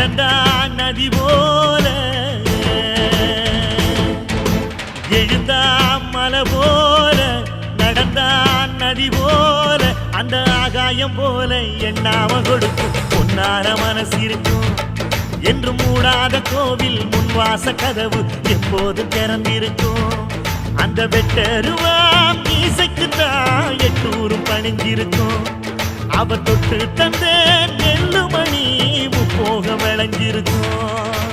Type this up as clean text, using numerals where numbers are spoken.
நடந்தா நதி போல எழுந்தா மலை போல நடந்தா நதி போல அந்த ஆகாயம் போல எண்ணாம கொடுக்கும் பொன்னார மனசு இருக்கும் என்று மூடாத கோவில் முன்வாச கதவு எப்போது திறந்திருக்கும் அந்த வெட்டருவா மீசைக்கு தான் எட்டூரும் பணிஞ்சிருக்கும் அவ தொட்டு தந்த நெல்லுமணி முப்போக விளைஞ்சிருக்கும்